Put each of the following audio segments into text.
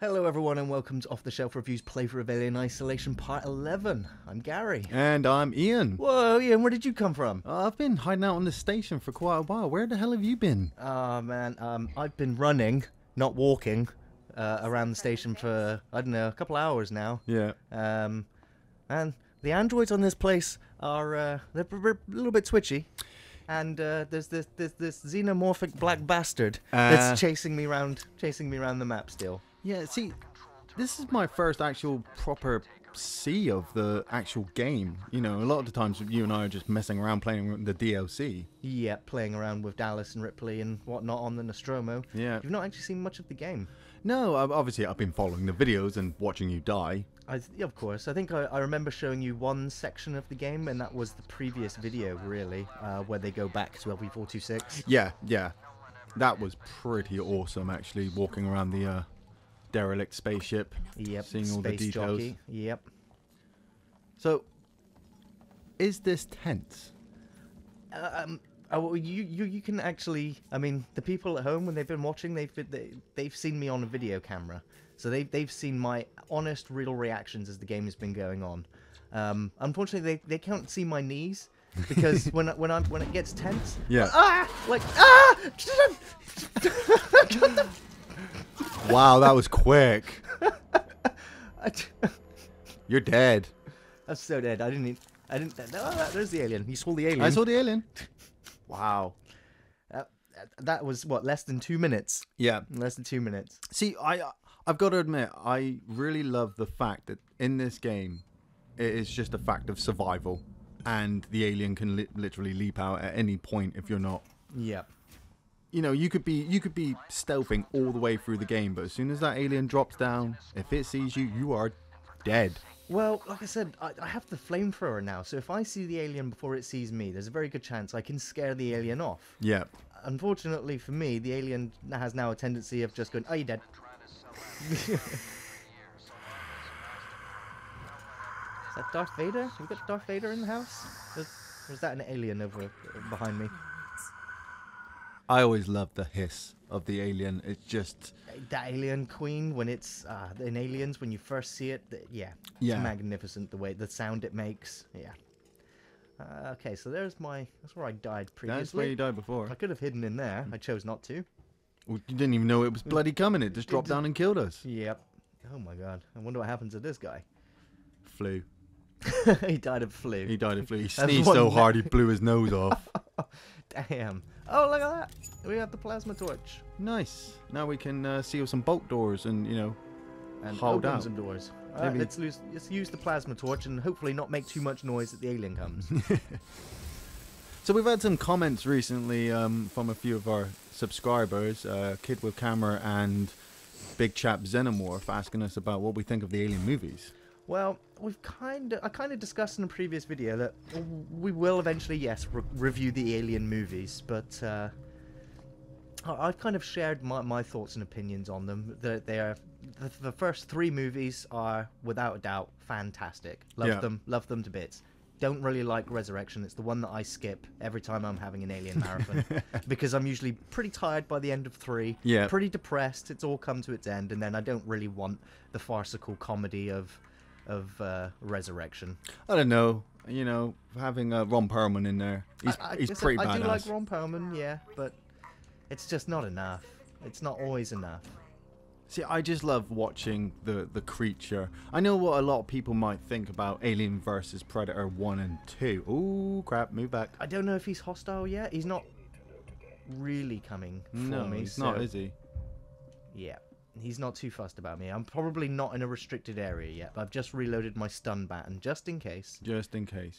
Hello everyone and welcome to Off the Shelf Reviews Playthrough of Alien Isolation Part 11. I'm Gary. And I'm Ian. Whoa, Ian, where did you come from? I've been hiding out on the station for quite a while. Where the hell have you been? Oh man, I've been running, not walking, around the station for, I don't know, a couple of hours now. Yeah. And the androids on this place are, they're a little bit twitchy. And there's this xenomorphic black bastard that's chasing me around the map still. Yeah, see, this is my first actual proper see of the actual game. You know, a lot of the times you and I are just messing around playing the DLC. Yeah, playing around with Dallas and Ripley and whatnot on the Nostromo. Yeah. You've not actually seen much of the game. No, obviously I've been following the videos and watching you die. Of course. I think I remember showing you one section of the game, and that was the previous video, really, where they go back to LV-426. Yeah. That was pretty awesome, actually, walking around the derelict spaceship. Yep. Seeing all the Space details. jockey. Yep. So, is this tense? Oh, you can actually. I mean, the people at home when they've been watching, they've seen me on a video camera, so they've seen my honest, real reactions as the game has been going on. Unfortunately, they can't see my knees because when it gets tense, Yeah. like. Wow, that was quick. You're dead. I'm so dead. I didn't. No, there's the alien. You saw the alien. I saw the alien. Wow. That was what, less than 2 minutes. Yeah. Less than 2 minutes. See, I've got to admit, I really love the fact that in this game, it is just a fact of survival, and the alien can literally leap out at any point if you're not. Yeah. You know, you could be stealthing all the way through the game, but as soon as that alien drops down, if it sees you, you are dead. Well, like I said, I have the flamethrower now, so if I see the alien before it sees me, there's a very good chance I can scare the alien off. Yeah. Unfortunately for me, the alien has now a tendency of just going, "Oh, you're dead." Is that Darth Vader? Have we got Darth Vader in the house? Or is that an alien over behind me? I always love the hiss of the alien. It's just... That alien queen, when it's in Aliens, when you first see it, it's magnificent, the way, the sound it makes. Yeah. Okay, so that's where I died previously. That's where you died before. I could have hidden in there. I chose not to. Well, you didn't even know it was bloody coming. It just dropped down and killed us. Yep. Oh my god. I wonder what happens to this guy. Flu. He died of flu. He died of flu. He sneezed so hard he blew his nose off. Damn. Oh, look at that. We got the plasma torch. Nice. Now we can seal some bolt doors and, you know, and hold open out some doors. Alright, let's use the plasma torch and hopefully not make too much noise that the alien comes. So we've had some comments recently from a few of our subscribers, Kid with Camera and Big Chap Xenomorph, asking us about what we think of the Alien movies. Well, I kind of discussed in a previous video that we will eventually, yes, review the Alien movies, but I've kind of shared my thoughts and opinions on them. The first 3 movies are, without a doubt, fantastic. Love them to bits. Don't really like Resurrection. It's the one that I skip every time I'm having an Alien marathon because I'm usually pretty tired by the end of 3. Yeah. Pretty depressed. It's all come to its end, and then I don't really want the farcical comedy of Resurrection. I don't know. You know, having Ron Perlman in there, he's pretty badass. I do like Ron Perlman, yeah, but it's just not enough. It's not always enough. See, I just love watching the creature. I know what a lot of people might think about Alien vs Predator 1 and 2. Ooh, crap, move back. I don't know if he's hostile yet. He's not really coming for me. No, he's not, is he? Yeah, he's not too fussed about me. I'm probably not in a restricted area yet, but I've just reloaded my stun baton just in case. Just in case.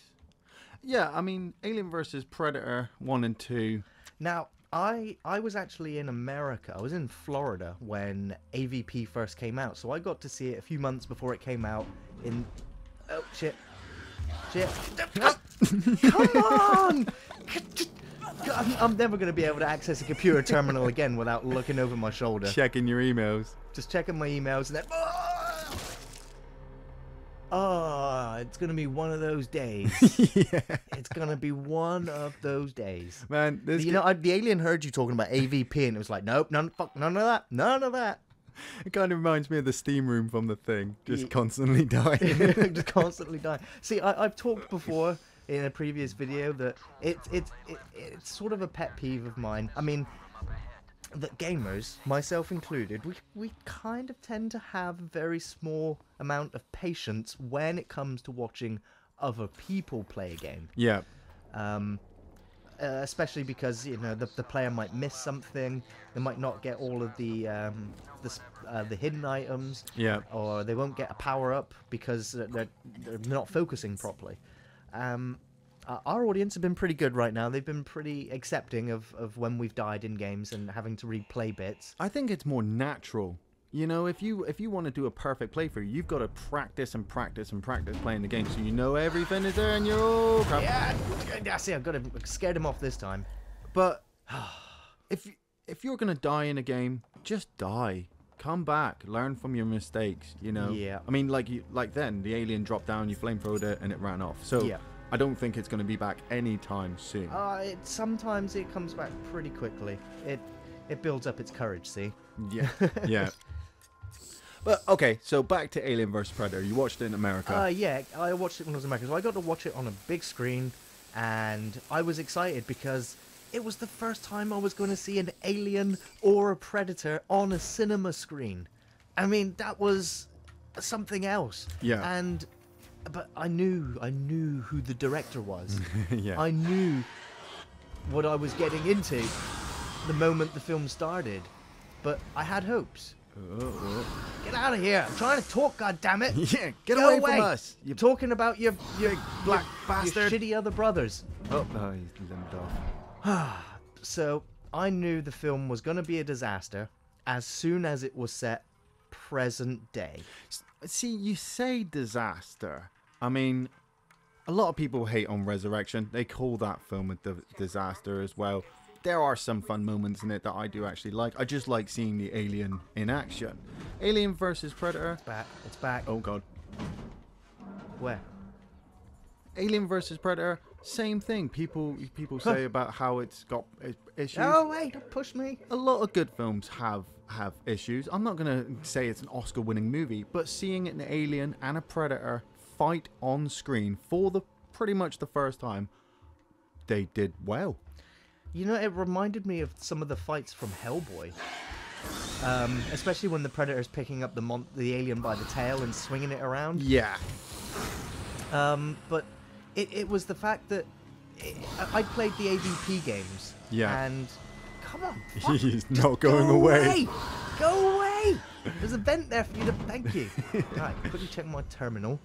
Yeah, I mean, Alien vs Predator 1 and 2. Now, I was actually in America. I was in Florida when AVP first came out, so I got to see it a few months before it came out in... Oh, shit. Shit. Come on! I'm never going to be able to access a computer terminal again without looking over my shoulder. Checking your emails. Just checking my emails and then... Oh, it's going to be one of those days. Yeah. It's going to be one of those days. Man, the alien heard you talking about AVP and it was like, nope, none of that. None of that. It kind of reminds me of the steam room from The Thing, just Ye- constantly dying. Just constantly dying. See, I've talked before in a previous video that it's sort of a pet peeve of mine. I mean, that gamers, myself included, we kind of tend to have a very small amount of patience when it comes to watching other people play a game. Yeah. Especially because, you know, the player might miss something, they might not get all of the hidden items, Yeah. or they won't get a power up because they're not focusing properly. Our audience have been pretty good right now. They've been pretty accepting of when we've died in games and having to replay bits. I think it's more natural. You know, if you want to do a perfect playthrough, you've got to practice and practice and practice playing the game, so you know everything is there, and you're all crap. Yeah, see, I've got to scared him off this time. But if you're gonna die in a game, just die. Come back, learn from your mistakes. You know. Yeah. I mean, like then the alien dropped down, you flamethrowed it, and it ran off. So Yeah. I don't think it's gonna be back anytime soon. Sometimes it comes back pretty quickly. It builds up its courage. See. Yeah. Yeah. But okay, so back to Alien vs Predator. You watched it in America. Yeah, I watched it when I was in America. So I got to watch it on a big screen, and I was excited because it was the first time I was going to see an alien or a predator on a cinema screen. I mean, that was something else. Yeah. But I knew who the director was. Yeah. I knew what I was getting into the moment the film started. But I had hopes. Get out of here! I'm trying to talk, goddammit! Yeah, get Go away from us! You're talking about your black your bastard! shitty other brothers. Oh, no, he's limbed off. So I knew the film was going to be a disaster as soon as it was set present day. See, you say disaster. I mean, a lot of people hate on Resurrection. They call that film a disaster as well. There are some fun moments in it that I do actually like. I just like seeing the alien in action. Alien versus Predator. It's back. It's back. Oh god. Where? Alien versus Predator. Same thing. People say about how it's got issues. Oh wait! Don't push me. A lot of good films have issues. I'm not gonna say it's an Oscar-winning movie, but seeing an alien and a predator fight on screen for pretty much the first time, they did well. You know, it reminded me of some of the fights from Hellboy. Especially when the predator's picking up the alien by the tail and swinging it around. Yeah. But it was the fact that I played the AVP games. Yeah. And come on, He's not going away. Go away! There's a vent there for you to. Thank you. Right, quickly check my terminal.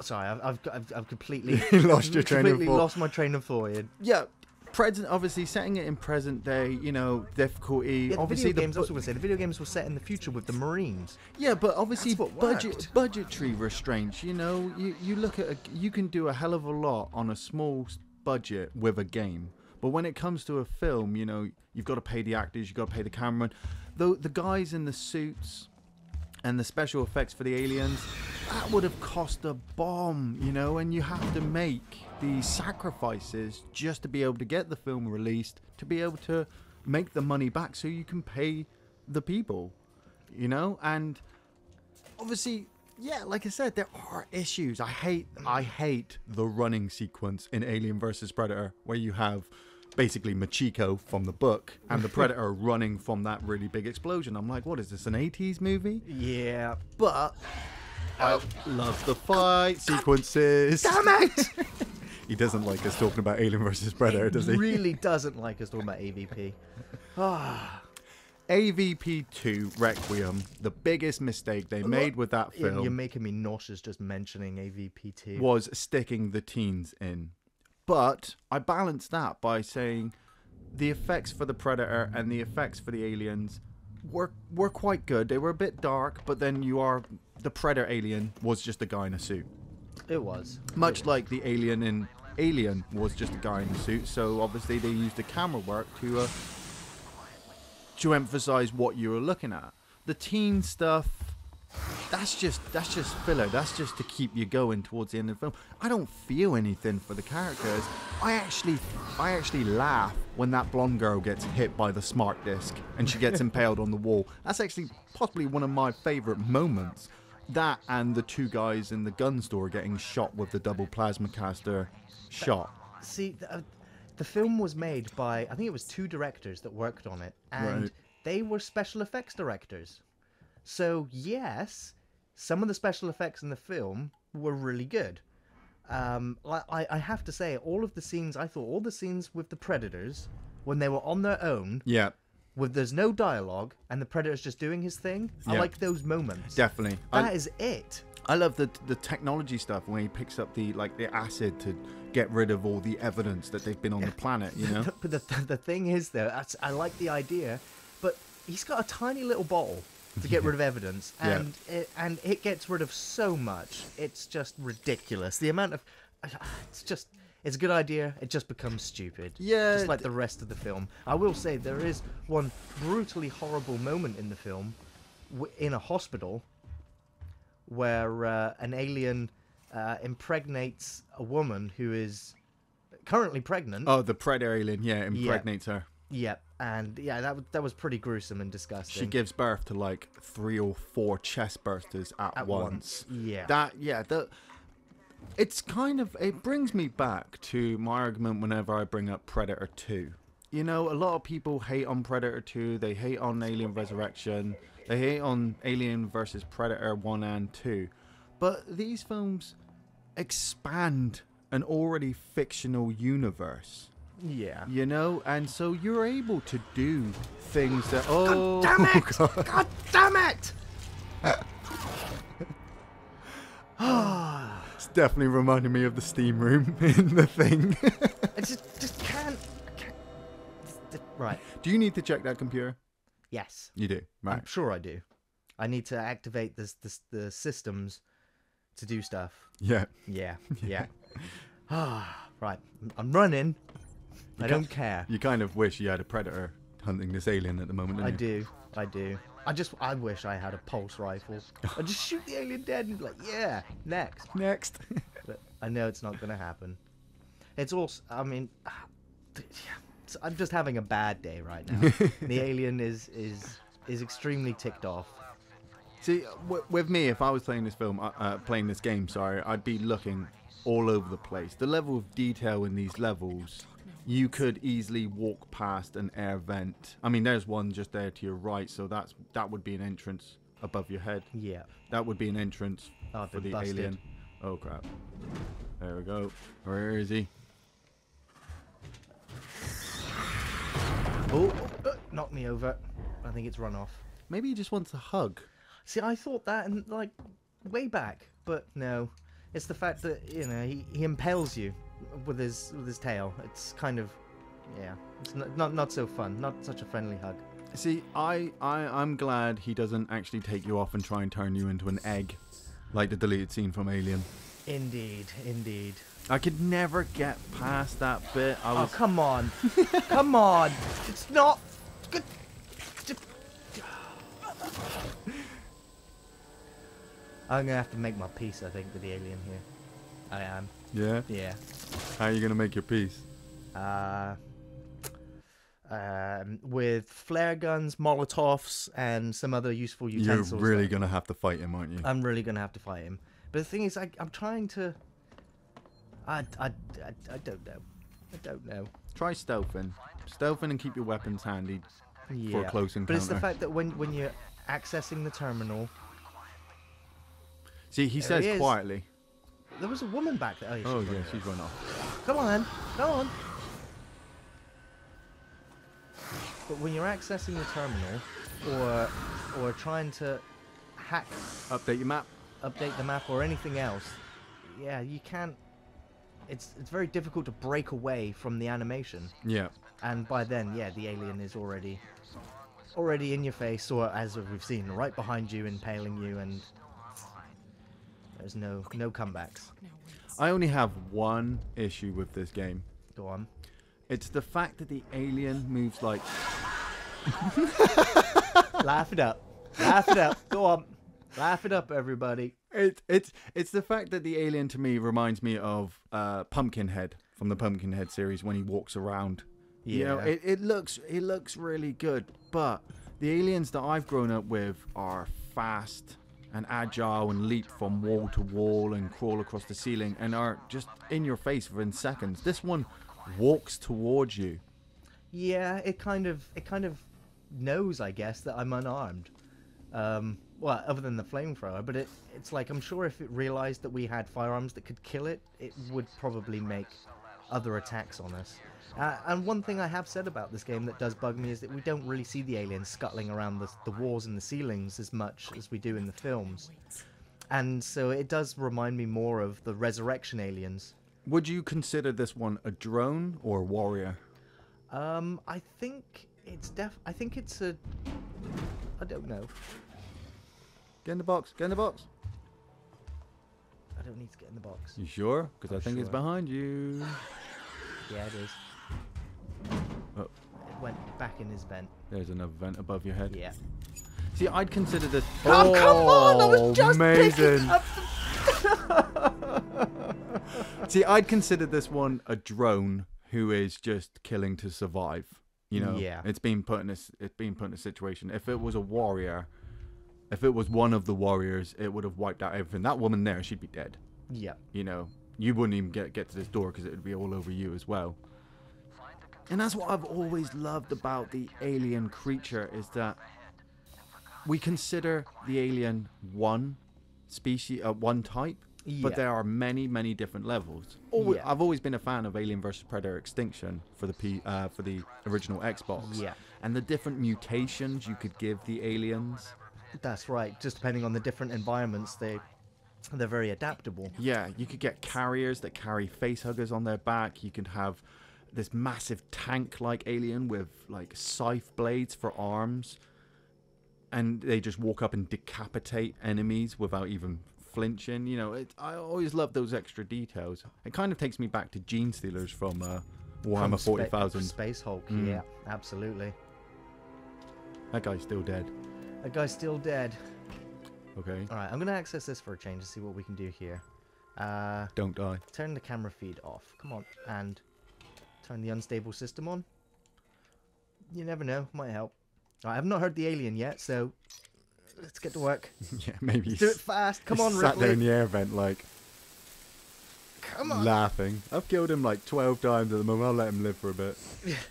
Sorry, I've completely Lost your train of completely thought. lost my train of thought. Yeah. Present, obviously, setting it in present day, you know, difficulty. Yeah, obviously, the video games. Also, going to say the video games were set in the future with the Marines. Yeah, but obviously, That's what budgetary restraints. You know, you look at you can do a hell of a lot on a small budget with a game, but when it comes to a film, you know, you've got to pay the actors, you've got to pay the cameraman, the guys in the suits, and the special effects for the aliens. That would have cost a bomb, you know, and you have to make these sacrifices just to be able to get the film released, to be able to make the money back so you can pay the people, you know. And obviously, yeah, like I said, there are issues. I hate the running sequence in Alien vs Predator where you have basically Machiko from the book and the Predator running from that really big explosion. I'm like, what is this, an 80s movie? Yeah, But I love the fight sequences. damn it! He doesn't like us talking about Alien vs Predator, does he? Really doesn't like us talking about AVP. AVP 2 Requiem, the biggest mistake they made with that film You're making me nauseous just mentioning AVP 2. was sticking the teens in. But I balanced that by saying the effects for the Predator and the effects for the aliens were quite good. They were a bit dark, but then the Predator alien was just a guy in a suit. It was. Much like the alien in Alien was just a guy in a suit, so obviously they used the camera work to emphasize what you were looking at. The teen stuff, that's just filler. That's just to keep you going towards the end of the film. I don't feel anything for the characters. I actually laugh when that blonde girl gets hit by the smart disc and she gets impaled on the wall. That's actually possibly one of my favorite moments. That and the two guys in the gun store getting shot with the double plasma caster shot. See, the film was made by, I think it was 2 directors that worked on it, and they were special effects directors. So yes, some of the special effects in the film were really good. I have to say, all the scenes with the Predators, when they were on their own, there's no dialogue, and the Predator's just doing his thing, I like those moments. Definitely. That is it. I love the technology stuff when he picks up the acid to get rid of all the evidence that they've been on the planet, you know? But the thing is, though, I like the idea, but he's got a tiny little bottle to get rid of evidence, and it gets rid of so much. It's just ridiculous. The amount of... It's a good idea, it just becomes stupid. Yeah. Just like the rest of the film. I will say, there is one brutally horrible moment in the film, in a hospital, where an alien impregnates a woman who is currently pregnant. Oh, the Predator alien, impregnates her. Yep, and that was pretty gruesome and disgusting. She gives birth to like 3 or 4 chest bursters at once. Yeah. It's kind of, it brings me back to my argument whenever I bring up Predator 2. You know, a lot of people hate on Predator 2, they hate on Alien Resurrection, they hate on Alien vs Predator 1 and 2. But these films expand an already fictional universe. Yeah. You know, and so you're able to do things that... God damn it! God damn it! It's definitely reminding me of the steam room in The Thing. I just can't. Right. Do you need to check that computer? Yes. You do, right? I'm sure I do. I need to activate the systems to do stuff. Yeah. Yeah. Right. I'm running. I don't care. You kind of wish you had a Predator hunting this alien at the moment, don't you? I do. I wish I had a pulse rifle. I'd just shoot the alien dead and be like, yeah, next. But I know it's not going to happen. It's also, I mean, I'm just having a bad day right now. The alien is extremely ticked off. See, with me, if I was playing this game, I'd be looking all over the place. The level of detail in these levels, you could easily walk past an air vent. I mean, there's one just there to your right, so that would be an entrance above your head. Yeah. That would be an entrance for the busted. alien. Oh, crap. There we go. Where is he? Oh, knocked me over. I think it's run off. Maybe he just wants a hug. See, I thought that and like way back, but no. It's the fact that, you know, he impales you with his tail. It's kind of, yeah, it's not so fun. Not such a friendly hug. See, I'm glad he doesn't actually take you off and try and turn you into an egg, like the deleted scene from Alien. Indeed. I could never get past that bit. Oh, come on. Come on. It's not good. I'm gonna have to make my peace, I think, with the alien here. I am. Yeah? Yeah. How are you gonna make your peace? With flare guns, Molotovs, and some other useful utensils. You're really gonna have to fight him, aren't you? I'm really gonna have to fight him. But the thing is, I'm trying to... I don't know. I don't know. Try stealthing. Stealthing and keep your weapons handy for a close encounter. But it's the fact that when you're accessing the terminal... See, he says quietly. There was a woman back there. Oh, yeah, she's run off. Come on. But when you're accessing the terminal, or trying to hack... Update the map or anything else, yeah, you can't... It's very difficult to break away from the animation. Yeah. And by then, yeah, the alien is already in your face, or as we've seen, right behind you, impaling you, and there's no comebacks. I only have one issue with this game. Go on. It's the fact that the alien moves like... Laugh it up. Go on. Laugh it up, everybody. It's the fact that the alien to me reminds me of Pumpkinhead from the Pumpkinhead series when he walks around. Yeah. You know, it looks really good, but the aliens that I've grown up with are fast and agile and leap from wall to wall and crawl across the ceiling and are just in your face within seconds. This one walks towards you. Yeah, it kind of knows, I guess, that I'm unarmed. Well, other than the flamethrower, but it's like, I'm sure if it realized that we had firearms that could kill it, it would probably make other attacks on us. And one thing I have said about this game that does bug me is that we don't really see the aliens scuttling around the walls and the ceilings as much as we do in the films. And so it does remind me more of the Resurrection aliens. Would you consider this one a drone or a warrior? I think it's I think it's a... I don't know. Get in the box. Get in the box. I don't need to get in the box. You sure? Because I think it's sure. behind you. Yeah, it is. Oh, It went back in his vent. there's another vent above your head. Yeah. See, I'd consider this... Oh, come on! I was just amazing. picking up See, I'd consider this one a drone who is just killing to survive. You know, Yeah. it's been put in a situation. If it was a warrior, if it was one of the warriors, it would have wiped out everything. That woman there, she'd be dead. Yeah. You know, you wouldn't even get to this door because it would be all over you as well. And that's what I've always loved about the alien creature, is that we consider the alien one species, one type, but Yeah. there are many, many different levels. Yeah. I've always been a fan of Alien vs Predator Extinction for the original Xbox. Yeah. And the different mutations you could give the aliens. That's right. Just depending on the different environments, they're very adaptable. Yeah, you could get carriers that carry facehuggers on their back. You could have this massive tank-like alien with like scythe blades for arms, and they just walk up and decapitate enemies without even flinching. You know, I always love those extra details. It kind of takes me back to Gene Stealers from Warhammer 40,000. Space Hulk. Mm. Yeah, absolutely. That guy's still dead. That guy's still dead. Okay, All right, I'm gonna access this for a change to see what we can do here. don't die. Turn the camera feed off. Come on, and turn the unstable system on. You never know, might help. All right, I've not heard the alien yet, so let's get to work. Yeah, maybe Let's do it fast. Come on, sat there in Ripley. the air vent like Come on. laughing. I've killed him like 12 times at the moment. I'll let him live for a bit.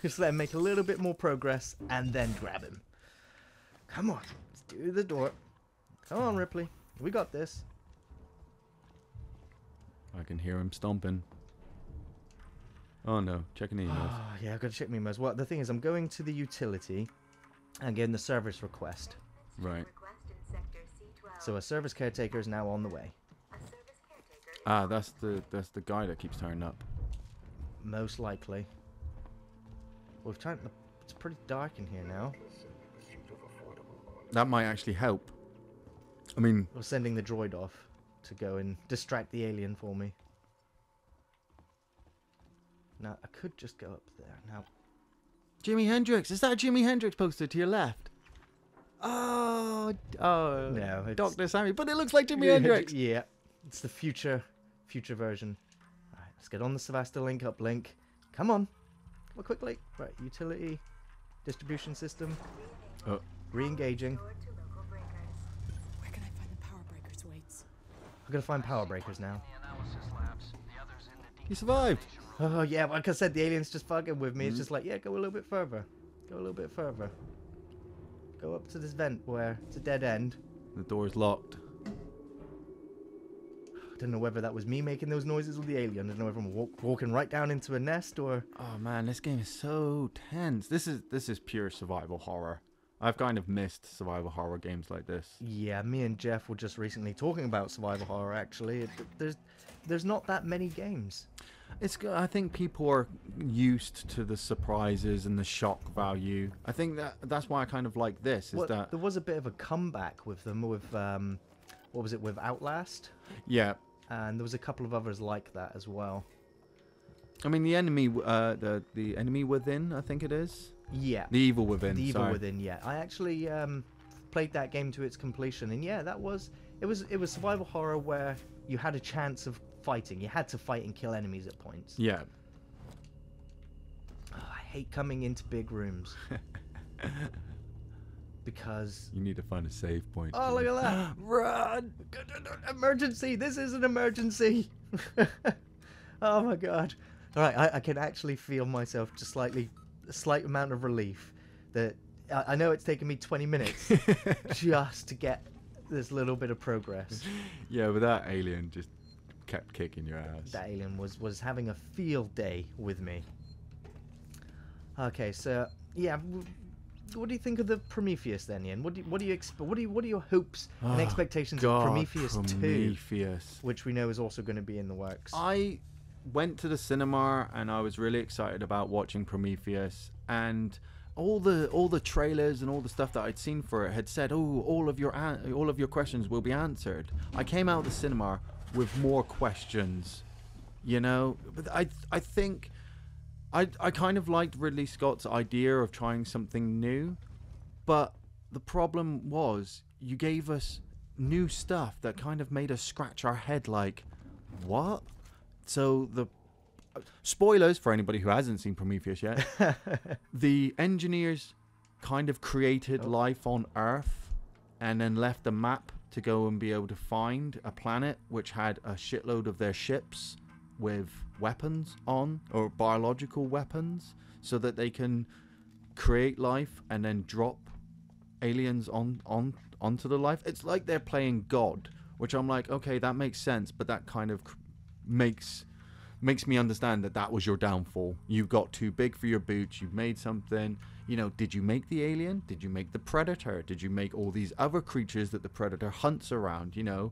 Just let him make a little bit more progress, and then grab him. Come on, let's do the door. Come on, Ripley. We got this. I can hear him stomping. Oh no, checking emails. Oh, yeah, I've got to check my emails. Well, the thing is, I'm going to the utility and getting the service request. Right. So a service caretaker is now on the way. Ah, that's the guy that keeps turning up. Most likely. We've turned the... It's pretty dark in here now. That might actually help. I mean, We're sending the droid off to go and distract the alien for me. Now, I could just go up there. Now, Jimi Hendrix. Is that a Jimi Hendrix poster to your left? Oh, no, it's... Dr. Sammy. But it looks like Jimi Hendrix. Yeah, it's the future version. Alright, let's get on the Sevasta link uplink. Come on. Come on, quickly. Right, utility, distribution system. Oh. Re-engaging. Where can I find the power breakers, Waits? I'm gonna find power breakers now. He survived. Oh yeah, like I said, the alien's just fucking with me. It's just like, yeah, go a little bit further. Go a little bit further. Go up to this vent where it's a dead end. The door's locked. I don't know whether that was me making those noises or the alien. I don't know if I'm walking right down into a nest or... Oh man, this game is so tense. This is pure survival horror. I've kind of missed survival horror games like this. Yeah, me and Jeff were just recently talking about survival horror, actually. There's not that many games. I think people are used to the surprises and the shock value. I think that's why I kind of like this. Is Well, that there was a bit of a comeback with them, with, what was it, with Outlast? yeah. And there was a couple of others like that as well. I mean the enemy, the enemy within. I think it is Yeah. the evil within. The Evil sorry. Within, yeah. I actually played that game to its completion, and yeah, it was survival horror where you had a chance of fighting. You had to fight and kill enemies at points. Yeah. Oh, I hate coming into big rooms. Because... You need to find a save point. Oh, look at that. Run! Emergency! This is an emergency! Oh my god. Alright, I can actually feel myself just a slight amount of relief that I know it's taken me 20 minutes just to get this little bit of progress. Yeah, but that alien just kept kicking your ass. That alien was having a field day with me. Okay, so yeah, what do you think of the Prometheus then, Ian? What are your hopes and expectations of Prometheus 2, which we know is also going to be in the works? I went to the cinema and I was really excited about watching Prometheus, and all the trailers and all the stuff that I'd seen for it had said, "Oh, all of your questions will be answered." I came out of the cinema with more questions, you know. But I think I kind of liked Ridley Scott's idea of trying something new, but the problem was you gave us new stuff that kind of made us scratch our head like, what? So the spoilers for anybody who hasn't seen Prometheus yet. The engineers kind of created life on Earth and then left a map to go and be able to find a planet which had a shitload of their ships with weapons on, or biological weapons, so that they can create life and then drop aliens onto the life. It's like they're playing God, which I'm like, okay, that makes sense, but that kind of makes me understand that was your downfall. You got too big for your boots. You made something, you know. Did you make the alien? Did you make the predator? Did you make all these other creatures that the predator hunts around, you know?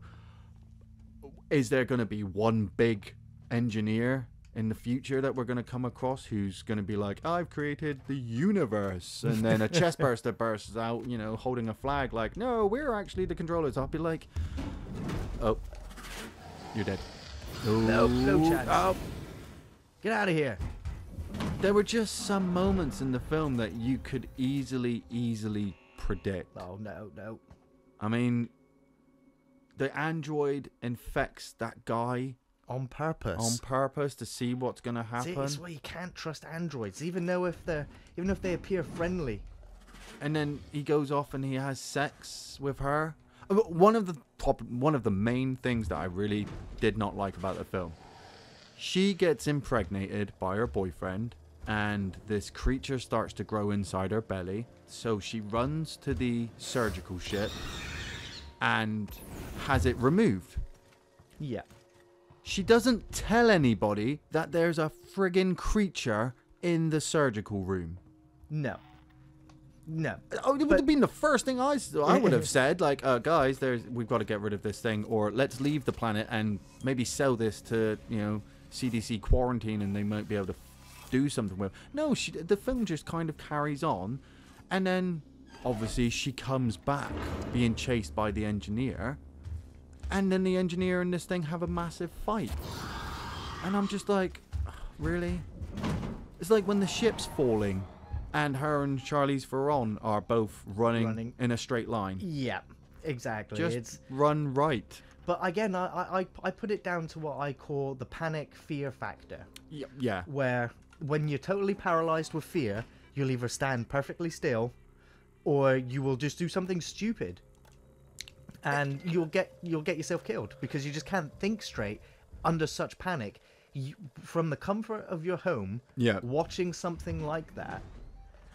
Is there going to be one big engineer in the future that we're going to come across who's going to be like, I've created the universe, and then a chest burster bursts out, you know, holding a flag like, no, we're actually the controllers? I'll be like, oh, you're dead. No chance. Oh. Get out of here. There were just some moments in the film that you could easily predict. Oh, no. I mean, the android infects that guy on purpose to see what's going to happen. See, it's why you can't trust androids, even if they appear friendly. And then he goes off and he has sex with her. One of the main things that I really did not like about the film, she gets impregnated by her boyfriend, and this creature starts to grow inside her belly. So she runs to the surgical ship and has it removed. Yeah. She doesn't tell anybody that there's a friggin' creature in the surgical room. No. Oh, it would have been the first thing I would have said, like, guys, we've got to get rid of this thing, or let's leave the planet and maybe sell this to, you know, CDC quarantine, and they might be able to do something with it. No, the film just kind of carries on, and then obviously she comes back being chased by the engineer, and then the engineer and this thing have a massive fight, and I'm just like, really? It's like when the ship's falling and her and Charlize Theron are both running in a straight line. Yeah, exactly. Just run right. But again, I put it down to what I call the panic fear factor. Yeah. Where when you're totally paralyzed with fear, you'll either stand perfectly still, or you will just do something stupid, and you'll get yourself killed because you just can't think straight under such panic. From the comfort of your home, watching something like that.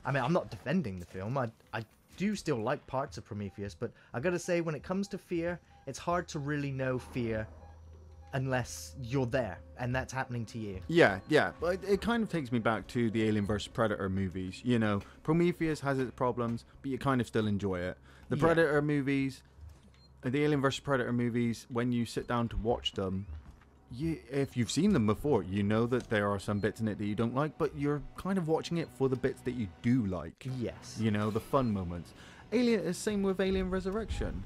I mean, I'm not defending the film. I do still like parts of Prometheus, but I gotta say, when it comes to fear, it's hard to really know fear unless you're there and that's happening to you. Yeah. But it kind of takes me back to the Alien vs. Predator movies. You know, Prometheus has its problems, but you kind of still enjoy it. The Predator movies, the Alien vs. Predator movies, when you sit down to watch them, if you've seen them before, you know that there are some bits in it that you don't like, but you're kind of watching it for the bits that you do like. Yes. You know, the fun moments. Same with Alien Resurrection.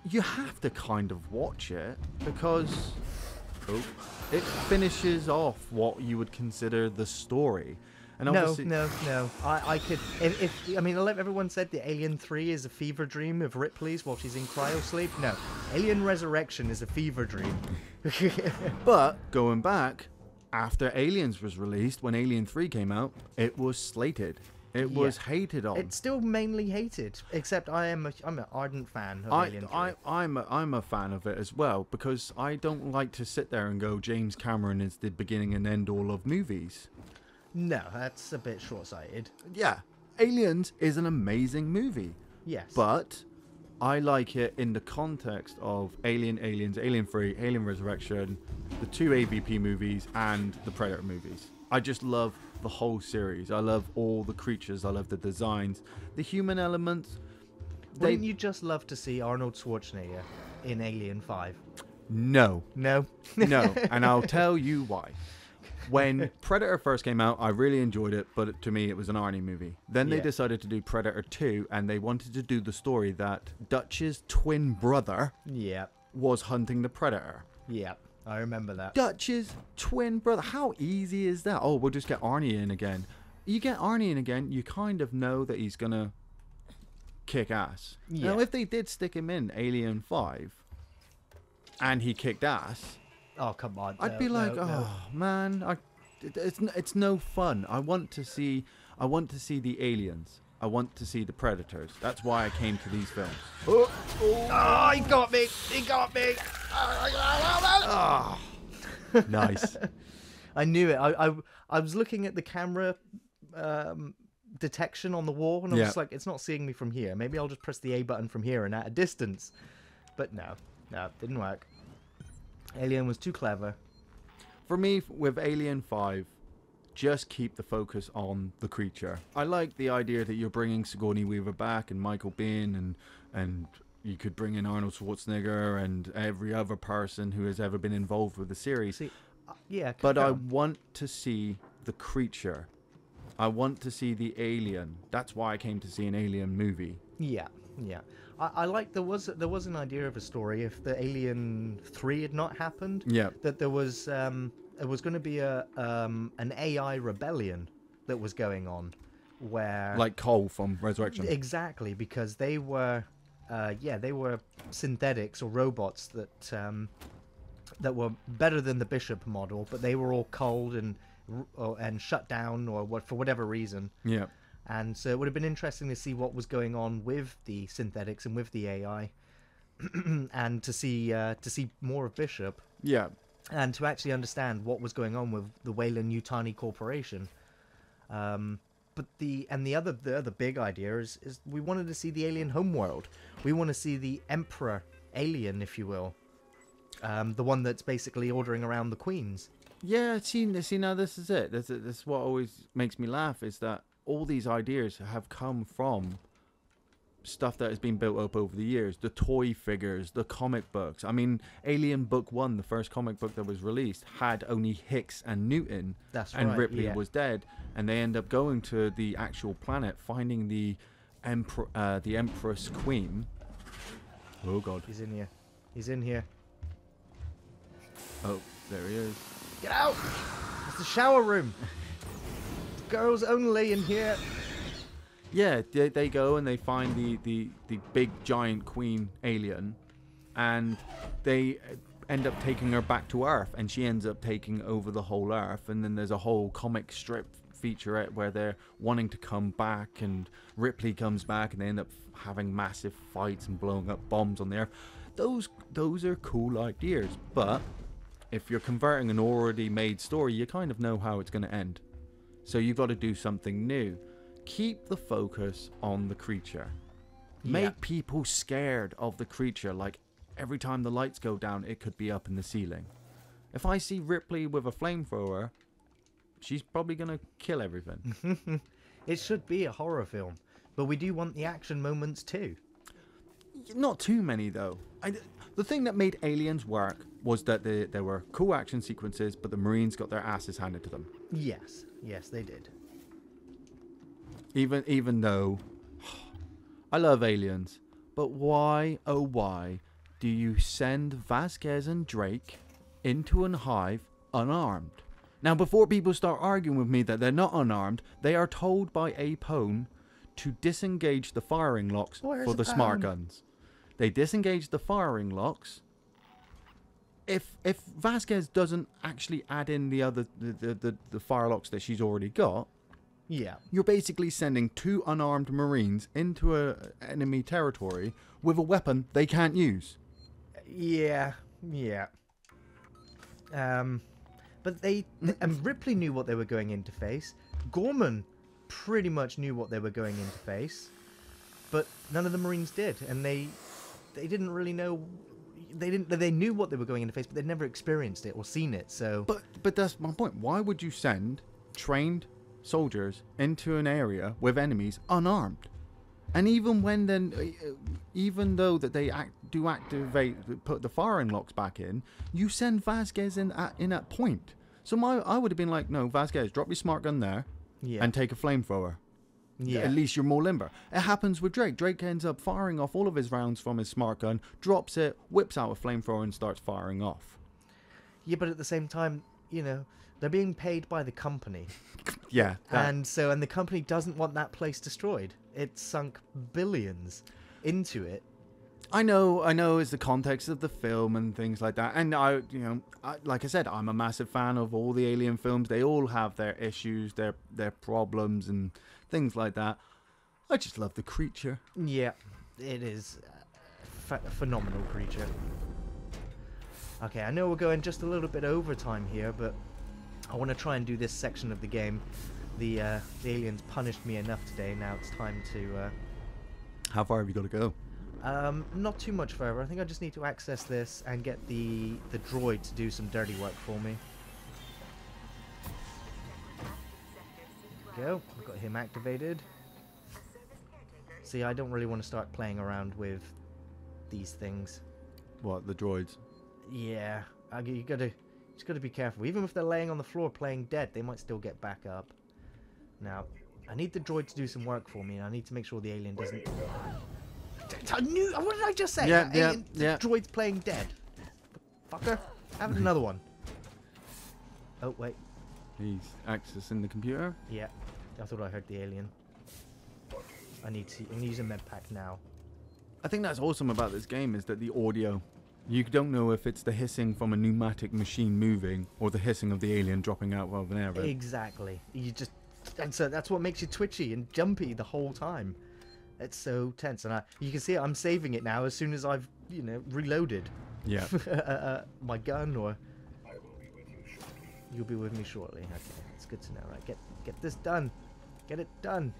You have to kind of watch it because it finishes off what you would consider the story. And No, obviously, no. I could. I mean, everyone said the Alien 3 is a fever dream of Ripley's while she's in cryo sleep. No, Alien Resurrection is a fever dream. but going back, after Aliens was released, when Alien 3 came out, it was slated. It was hated on. It's still mainly hated, except I'm an ardent fan of Alien 3. I'm a fan of it as well, because I don't like to sit there and go, James Cameron is the beginning and end all of movies. No, that's a bit short-sighted. Yeah, Aliens is an amazing movie. Yes. But I like it in the context of Aliens, Alien 3, Alien Resurrection, the 2 AVP movies, and the Predator movies. I just love the whole series. I love all the creatures. I love the designs, the human elements. Wouldn't you just love to see Arnold Schwarzenegger in Alien 5? No. No? No, and I'll tell you why. When Predator first came out, I really enjoyed it, but to me it was an Arnie movie. Then they decided to do Predator 2, and they wanted to do the story that Dutch's twin brother was hunting the Predator. Yeah, I remember that. Dutch's twin brother. How easy is that? Oh, we'll just get Arnie in again. You get Arnie in again, you kind of know that he's going to kick ass. Yeah. Now, if they did stick him in Alien 5, and he kicked ass... Oh, come on. I'd be like, man, it's no fun. I want to see the aliens. I want to see the predators. That's why I came to these films. Oh, he got me. He got me. Oh, nice. I knew it. I was looking at the camera detection on the wall, and I was just like, it's not seeing me from here. Maybe I'll just press the A button from here and at a distance. But no, it didn't work. Alien was too clever. For me, with Alien 5, just keep the focus on the creature. I like the idea that you're bringing Sigourney Weaver back and Michael Biehn, and you could bring in Arnold Schwarzenegger and every other person who has ever been involved with the series. See, but I want to see the creature. I want to see the alien. That's why I came to see an Alien movie. Yeah. I like there was an idea of a story if the Alien 3 had not happened. Yeah. That there was going to be an AI rebellion that was going on, where like Cole from Resurrection. Exactly, because they were synthetics or robots that were better than the Bishop model, but they were all cold and shut down for whatever reason. Yeah. And so it would have been interesting to see what was going on with the synthetics and with the AI, and to see more of Bishop. Yeah. And to actually understand what was going on with the Weyland-Yutani Corporation. But the other big idea is we wanted to see the alien homeworld. We want to see the Emperor alien, if you will, the one that's basically ordering around the queens. Yeah. See now this is it. This is what always makes me laugh, is that all these ideas have come from stuff that has been built up over the years. The toy figures, the comic books. I mean, Alien Book 1, the first comic book that was released, had only Hicks and Newton. That's and right, Ripley was dead. And they end up going to the actual planet, finding the Empress Queen. Oh, God. He's in here. He's in here. Oh, there he is. Get out! It's the shower room. Girls only in here. Yeah, they go and they find the big giant queen alien, and they end up taking her back to Earth, and she ends up taking over the whole Earth. And then there's a whole comic strip featurette where they're wanting to come back, and Ripley comes back, and they end up having massive fights and blowing up bombs on the Earth. Those are cool ideas, but if you're converting an already made story, you kind of know how it's going to end. So you've got to do something new. Keep the focus on the creature. Make people scared of the creature. Like every time the lights go down, it could be up in the ceiling. If I see Ripley with a flamethrower, she's probably going to kill everything. It should be a horror film, but we do want the action moments too. Not too many though. The thing that made Aliens work was that there were cool action sequences, but the Marines got their asses handed to them. Yes, they did. Even though I love Aliens, but why, oh why, do you send Vasquez and Drake into an hive unarmed? Now, before people start arguing with me that they're not unarmed, they are told by Apone to disengage the firing locks for the smart guns. They disengage the firing locks. If Vasquez doesn't actually add in the other the fire locks that she's already got, Yeah. you're basically sending 2 unarmed Marines into a enemy territory with a weapon they can't use. Yeah. Yeah. But Ripley knew what they were going into face. Gorman pretty much knew what they were going into face, but none of the Marines did, and they didn't really know. They knew what they were going into face, but they'd never experienced it or seen it. So, but that's my point. Why would you send trained soldiers into an area with enemies unarmed? And even even though that they put the firing locks back in, you send Vasquez in at point. So I would have been like, no, Vasquez, drop your smart gun there, and take a flamethrower. Yeah. At least you're more limber. It happens with Drake. Drake ends up firing off all of his rounds from his smart gun, drops it, whips out a flamethrower, and starts firing off. Yeah, but at the same time, they're being paid by the company. Yeah. And the company doesn't want that place destroyed. It sunk billions into it. I know it's the context of the film and things like that. And like I said, I'm a massive fan of all the Alien films. They all have their issues, their problems and things like that. I just love the creature. Yeah, it is a phenomenal creature. Okay, I know we're going just a little bit over time here, but I want to try and do this section of the game. The aliens punished me enough today. Now it's time to... How far have you got to go? Not too much further. I think I just need to access this and get the droid to do some dirty work for me. There we go. I've got him activated. See, I don't really want to start playing around with these things. What, the droids? Yeah, you just gotta be careful. Even if they're laying on the floor playing dead, they might still get back up. Now, I need the droid to do some work for me, and I need to make sure the alien doesn't... What did I just say? Yeah. Droid's playing dead. Fucker. Have another one. Oh, wait. He's accessing the computer? Yeah. I thought I heard the alien. I need to use a med pack now. I think that's awesome about this game is that the audio, you don't know if it's the hissing from a pneumatic machine moving or the hissing of the alien dropping out of an air vent. Exactly. And so that's what makes you twitchy and jumpy the whole time. It's so tense, and you can see I'm saving it now as soon as I've reloaded. Yeah. My gun, or you'll be with me shortly. Okay, it's good to know. Right, get this done. Get it done.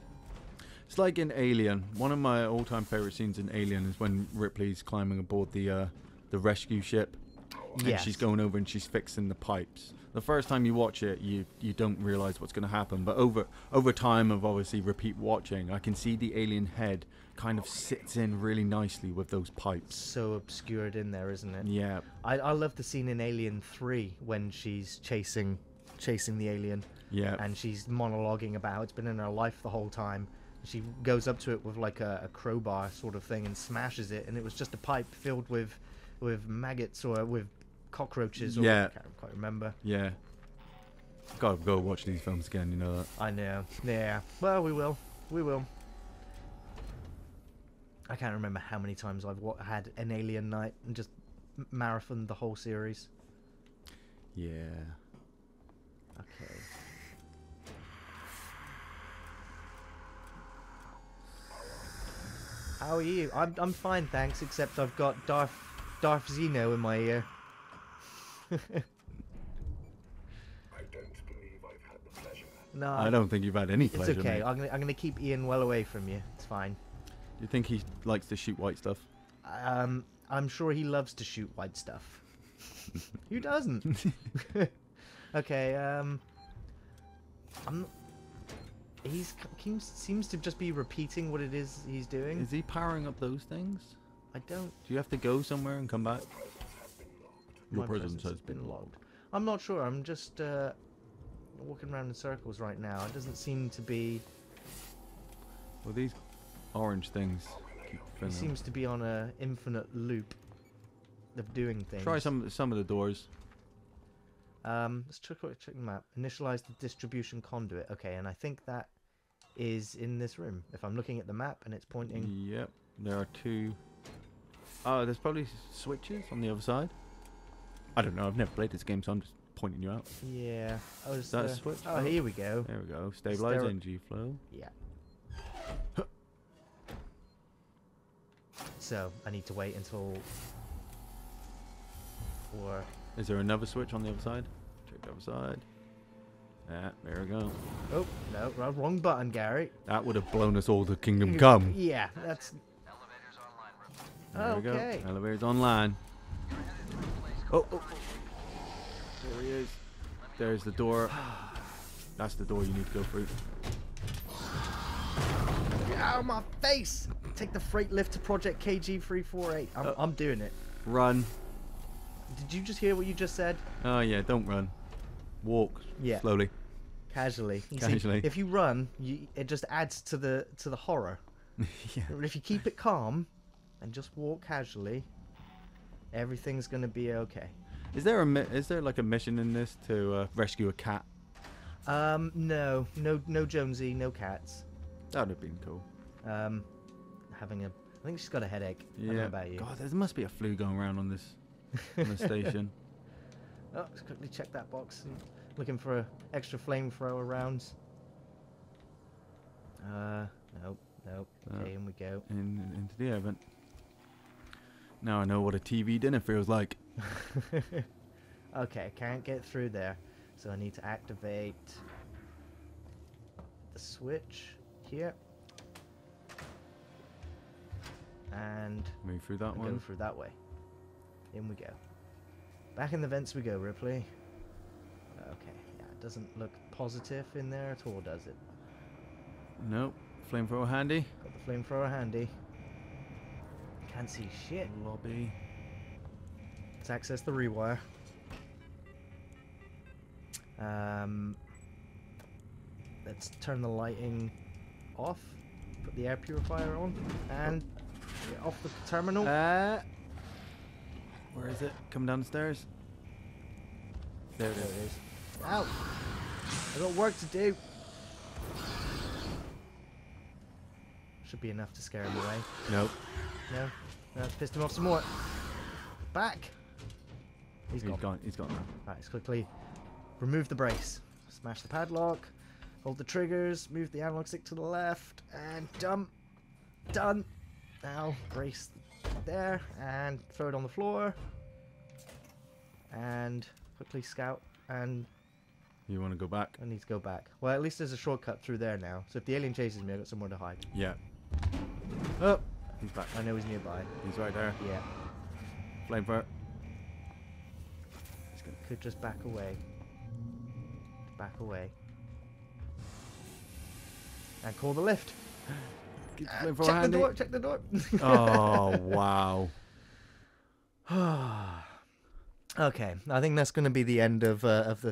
It's like in Alien. One of my all-time favorite scenes in Alien is when Ripley's climbing aboard the rescue ship, and she's going over and she's fixing the pipes. The first time you watch it, you don't realize what's going to happen, but over time of obviously repeat watching, I can see the alien head kind of sits in really nicely with those pipes. So obscured in there, isn't it? Yeah. I love the scene in Alien 3 when she's chasing the alien. Yeah. And she's monologuing about how it's been in her life the whole time. She goes up to it with like a crowbar sort of thing and smashes it, and it was just a pipe filled with maggots or with cockroaches. Or I can't remember. Yeah. Gotta go watch these films again, you know that. I know. Yeah. Well, we will. I can't remember how many times I've had an Alien night and just marathoned the whole series. Yeah. Okay. How are you? I'm fine, thanks. Except I've got Darth Zeno in my ear. I don't believe I've had the pleasure. No, I don't think you've had any it's pleasure. okay. Mate. I'm gonna keep Ian well away from you. It's fine. Do you think he likes to shoot white stuff? I'm sure he loves to shoot white stuff. Who doesn't? Okay. He seems to just be repeating what it is he's doing. Is he powering up those things? I don't. Do you have to go somewhere and come back? My presence has been logged. I'm not sure. I'm just walking around in circles right now. It doesn't seem to be. Well, these orange things keep He filling up. seems to be on a infinite loop of doing things. Try some of the doors. Let's check the map. Initialize the distribution conduit. Okay, and I think that is in this room. If I'm looking at the map and it's pointing. Yep. There are 2. Oh, there's probably switches on the other side. I don't know. I've never played this game, so I'm just pointing you out. Yeah. Oh, is that a switch? Oh, here we go. There we go. Stabilize energy flow. Yeah. So I need to wait until. Or. Is there another switch on the other side? Check the other side. Yeah, there we go. Oh no, wrong button, Gary. That would have blown us all to Kingdom Come. Yeah, that's. There we Okay. go. Elevator's online. Oh, oh, oh. There he is. There's the door. That's the door you need to go through. Get out of my face! Take the freight lift to Project KG348. I'm doing it. Run. Did you just hear what you just said? Oh yeah, don't run. Walk slowly. Casually. You see, Casually. if you run, it just adds to the horror. Yeah. But if you keep it calm and just walk casually, everything's gonna be okay. Is there like a mission in this to rescue a cat? No Jonesy, no cats. That would have been cool. I think she's got a headache. I don't know about you. God, there must be a flu going around on this station. Oh, let's quickly check that box. Looking for extra flamethrower rounds. Nope. Okay, in we go. Into the oven. Now I know what a TV dinner feels like. Okay, can't get through there. So I need to activate the switch here. And move through that one. Go through that way. In we go. Back in the vents we go, Ripley. Okay, yeah, it doesn't look positive in there at all, does it? Nope. Flamethrower handy. Got the flamethrower handy. Can't see shit. Lobby. Let's access the rewire. Let's turn the lighting off. Put the air purifier on. And get off the terminal. Where is it? Come down the stairs. There it is. Ow! I got work to do. Should be enough to scare him away. Nope. No? That's pissed him off some more. Back! He's gone. He's gone now. Right, let's quickly remove the brace. Smash the padlock. Hold the triggers. Move the analog stick to the left. And dump. Done. Now, brace there. And throw it on the floor. And quickly scout. And you want to go back? I need to go back. Well, at least there's a shortcut through there now. So if the alien chases me, I've got somewhere to hide. Yeah. Oh! He's back. I know he's nearby. He's right there. Yeah. Flamethrower. Could just back away. Back away. And call the lift. Check the door, check the door. Oh, wow. Okay, I think that's going to be the end of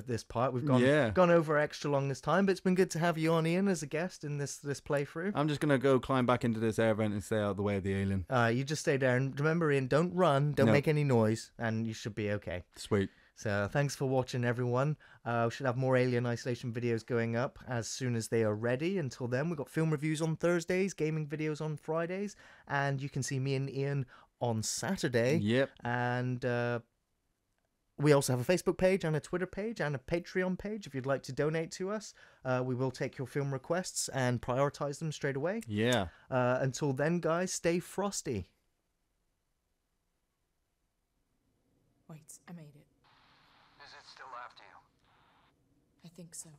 this part. We've gone over extra long this time, but it's been good to have you on, Ian, as a guest in this playthrough. I'm just going to go climb back into this air vent and stay out of the way of the alien. You just stay there, and remember, Ian, don't run, don't make any noise, and you should be okay. Sweet. So thanks for watching, everyone. We should have more Alien Isolation videos going up as soon as they are ready. Until then, we've got film reviews on Thursdays, gaming videos on Fridays, and you can see me and Ian on Saturday. Yep. And we also have a Facebook page and a Twitter page and a Patreon page if you'd like to donate to us. We will take your film requests and prioritize them straight away. Yeah. Until then, guys, stay frosty. Wait, I made it. Is it still after you? I think so.